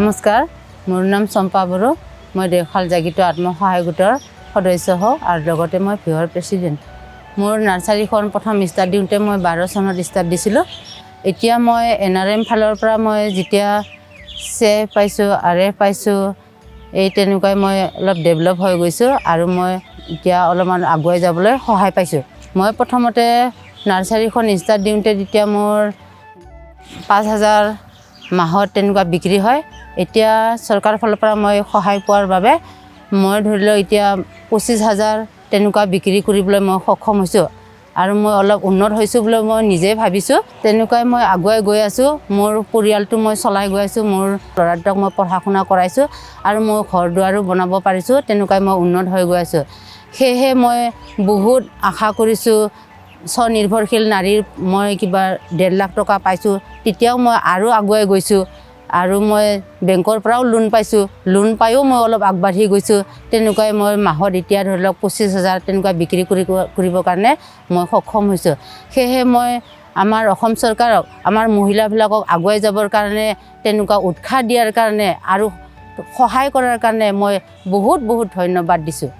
নমস্কাৰ, মোৰ নাম চম্পা বড়ো। মই দেওশাল জাগিত আত্মসহায়ক গোটৰ সদস্য হওঁ আৰু লগতে মই ভিঅ'ৰ প্ৰেচিডেণ্ট। মোৰ নাৰ্চাৰীখন প্ৰথম ষ্টাৰ্ট দিওঁতে মই 12 চনত ষ্টাৰ্ট দিছিলোঁ। এতিয়া মই NRM ফালৰ পৰা মই যেতিয়া CF পাইছোঁ, RF পাইছোঁ, এই তেনেকুৱাই মই অলপ ডেভেলপ হৈ গৈছোঁ আৰু মই এতিয়া অলপমান আগুৱাই যাবলৈ সহায় পাইছোঁ। মই প্ৰথমতে নাৰ্চাৰীখন ষ্টাৰ্ট দিওঁতে তেতিয়া মোৰ 5,000 মাহত তেনেকুৱা বিক্ৰী হয়। এতিয়া চৰকাৰৰ ফালৰ পৰা মই সহায় পোৱাৰ বাবে মই ধৰি লওক এতিয়া 25,000 তেনেকুৱা বিক্ৰী কৰিবলৈ মই সক্ষম হৈছোঁ আৰু মই অলপ উন্নত হৈছোঁ বুলি মই নিজে ভাবিছোঁ। তেনেকুৱাই মই আগুৱাই গৈ আছোঁ। মোৰ পৰিয়ালটো মই চলাই গৈ আছোঁ। মোৰ ল'ৰা দুটাক মই পঢ়া শুনা কৰাইছোঁ আৰু মই ঘৰ দুৱাৰো বনাব পাৰিছোঁ। তেনেকুৱাই মই উন্নত হৈ গৈ আছোঁ। সেয়েহে মই বহুত আশা কৰিছোঁ স্বনিৰ্ভৰশীল নাৰীৰ মই কিবা 1.5 লাখ টকা পাইছোঁ। তেতিয়াও মই আৰু আগুৱাই গৈছোঁ আৰু মই বেংকৰ পৰাও লোন পাইছোঁ। লোন পায়ো মই অলপ আগবাঢ়ি গৈছোঁ। তেনেকুৱাই মই মাহত এতিয়া ধৰি লওক 25,000 তেনেকুৱা বিক্ৰী কৰিবৰ কাৰণে মই সক্ষম হৈছোঁ। সেয়েহে মই আমাৰ অসম চৰকাৰক আমাৰ মহিলাবিলাকক আগুৱাই যাবৰ কাৰণে তেনেকুৱা উৎসাহ দিয়াৰ কাৰণে আৰু সহায় কৰাৰ কাৰণে মই বহুত ধন্যবাদ দিছোঁ।